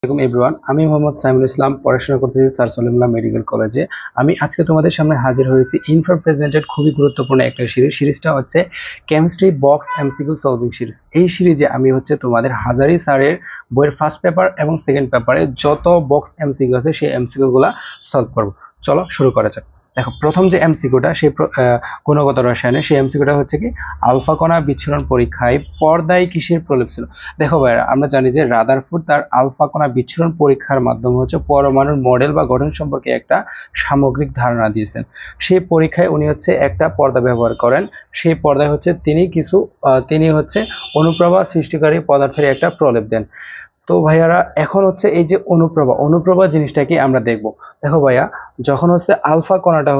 আসসালামু এভরিওয়ান, আমি মোহাম্মদ সাইমুল ইসলাম পড়াশোনা করতেছি স্যার সলিমুল্লাহ মেডিকেল কলেজে। আমি আজকে তোমাদের সামনে হাজির হয়েছি ইনফর প্রেজেন্টেড খুবই গুরুত্বপূর্ণ একটা সিরিজটা হচ্ছে chemistry box MCQ solving series. এই সিরিজে আমি তোমাদের হাজারি স্যারের বইয়ের ফার্স্ট পেপার এবং সেকেন্ড পেপারে যত বক্স এমসিকিউ আছে সেই এমসিকিউ গুলা সলভ করব। চলো শুরু করা যাক। দেখো, প্রথম যে এমসিকিউটা সেই গুণগত রসায়নে, সেই এমসিকিউটা হচ্ছে কি, আলফা কণা বিচ্ছুরণ পরীক্ষায় পর্দায় কিসের প্রলেপ ছিল। দেখো ভাইরা, আমরা জানি যে রাদারফোর্ড তার আলফা কণা বিচ্ছুরণ পরীক্ষার মাধ্যমে পরমাণুর মডেল বা গঠন সম্পর্কে একটা সামগ্রিক ধারণা দিয়েছেন। সেই পরীক্ষায় উনি একটা পর্দা ব্যবহার করেন। সেই পর্দায় তিনি অনুপ্রভা সৃষ্টিকারী পদার্থের একটা প্রলেপ দেন। তো ভাইয়ারা, এখন এই যে অনুপ্রভা জিনিসটা কি আমরা দেখব। দেখো ভাইয়া, যখন আলফা কণাটা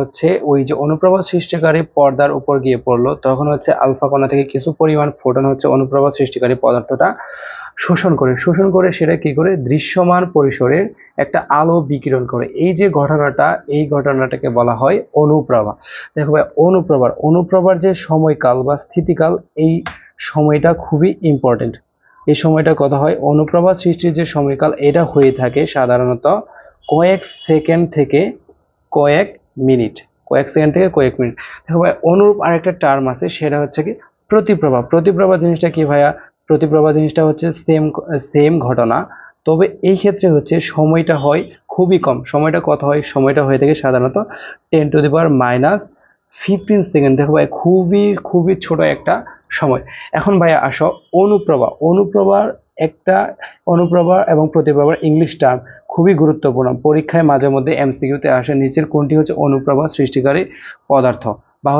ওই যে অনুপ্রভা সৃষ্টিকারী পর্দার উপর গিয়ে পড়লো, তখন আলফা কণা থেকে কিছু পরিমাণ ফোটন অনুপ্রভা সৃষ্টিকারী পদার্থটা শোষণ করে সেটা কি করে, দৃশ্যমান পরিসরের একটা আলো বিকিরণ করে। এই যে এই ঘটনাটাকে বলা হয় অনুপ্রভা। দেখো ভাই, অনুপ্রভার যে সময়কাল বা স্থিতিকাল, এই সময়টা খুবই ইম্পর্টেন্ট। এই সময়টা কত হয়, অনুপ্রভা সৃষ্টির যে সময়কাল, এটা হয়ে থাকে সাধারণত কয়েক সেকেন্ড থেকে কয়েক মিনিট। দেখো ভাই, অনুরূপ আরেকটা টার্ম আছে, সেটা হচ্ছে কি প্রতিপ্রভা। প্রতিপ্রভা জিনিসটা কি ভাইয়া? প্রতিপ্রভা জিনিসটা সেম ঘটনা, তবে এই ক্ষেত্রে সময়টা হয় খুবই কম। সময়টা কত হয়? সময়টা হয়ে থাকে সাধারণত 10⁻⁻15 সেকেন্ড। দেখো ভাই, খুবই খুবই ছোট একটা সময়। এখন ভাইয়া আসো, অনুপ্রভা এবং প্রতিপ্রভার ইংলিশ টার্ম খুবই গুরুত্বপূর্ণ। পরীক্ষায় মাঝে মধ্যে এমসিকিউতে আসে, নিচের কোনটি অনুপ্রভা সৃষ্টিকারী পদার্থ, বা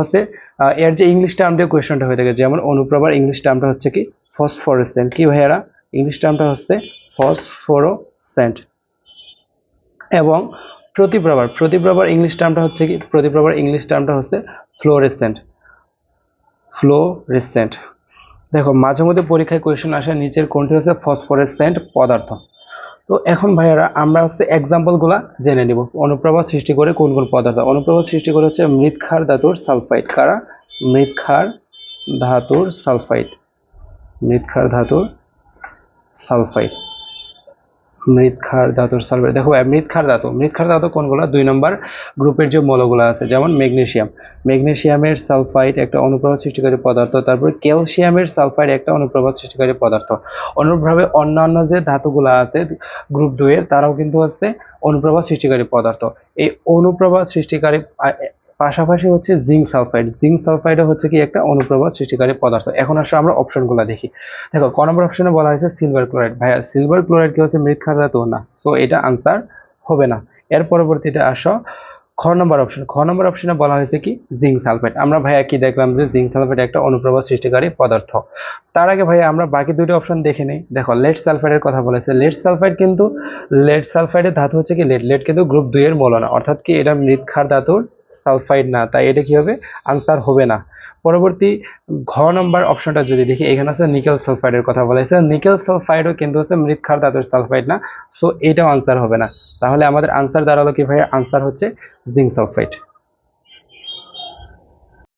এর যে ইংলিশ টার্ম দিয়ে কোয়েশ্চনটা হয়ে থাকে। যেমন অনুপ্রভার ইংলিশ টার্মটা হচ্ছে কি ফসফোরেসেন্ট। কি ভাইয়ারা? ইংলিশ টার্মটা হচ্ছে ফসফোরেসেন্ট। এবং প্রতিপ্রভার ইংলিশ টার্মটা হচ্ছে কি, ফ্লোরেসেন্ট। দেখো, মাঝে মধ্যে পরীক্ষায় কোয়েশ্চেন আসে, নিচের কোনটি ফসফোরেসেন্ট পদার্থ। তো এখন ভাইয়ারা, আমরা এক্সাম্পলগুলা জেনে নিব। অনুপ্রভা সৃষ্টি করে কোন কোন পদার্থ? অনুপ্রভা সৃষ্টি করে মৃৎক্ষার ধাতুর সালফাইড। কারা? মৃৎক্ষার ধাতুর সালফাইড। দেখো ভাই, মৃৎক্ষার ধাতু কোনগুলো? 2 নম্বর গ্রুপের যে মৌলগুলো আছে, যেমন ম্যাগনেসিয়ামের সালফাইড একটা অনুপ্রভা সৃষ্টিকারী পদার্থ। তারপর ক্যালসিয়ামের সালফাইড একটা অনুপ্রভা সৃষ্টিকারী পদার্থ। অনুরূপভাবে অন্যান্য যে ধাতুগুলো আছে গ্রুপ 2 এর, তারাও কিন্তু অনুপ্রভা সৃষ্টিকারী পদার্থ। এই অনুপ্রভা সৃষ্টিকারী পাশাপাশি জিঙ্ক সালফাইডও কি একটা অনুপ্রভা সৃষ্টিকারী পদার্থ। এখন আসলে আমরা অপশনগুলো দেখি। দেখো, ক নম্বর অপশনে বলা হয়েছে সিলভার ক্লোরাইড। ভাইয়া, সিলভার ক্লোরাইড কি মৃৎক্ষার ধাতু? না, সো এটা আনসার হবে না। এর পরবর্তীতে আসো খ নম্বর অপশনে বলা হয়েছে কি জিঙ্ক সালফাইড। আমরা ভাইয়া কি দেখলাম যে জিঙ্ক সালফাইড একটা অনুপ্রভা সৃষ্টিকারী পদার্থ। তার আগে ভাইয়া আমরা বাকি দুটো অপশন দেখে নেই। দেখো, লেড সালফাইডের কথা বলেছে। লেড সালফাইডের ধাতু কি লেড কিন্তু গ্রুপ 2 এর মৌল না, অর্থাৎ কি এটা মৃৎক্ষার ধাতুর সালফাইড না, তাই এটা কি হবে? আনসার হবে না। পরবর্তী ঘ নম্বর অপশনটা যদি দেখি, এখানে আছে নিকেল সালফাইডের কথা বলেছে। নিকেল সালফাইডও কিন্তু মৃৎক্ষার ধাতুর সালফাইড না, সো এটাও আনসার হবে না। তাহলে আমাদের আনসার দাঁড়ালো কি ভাইয়া? আনসার হচ্ছে জিঙ্ক সালফাইড।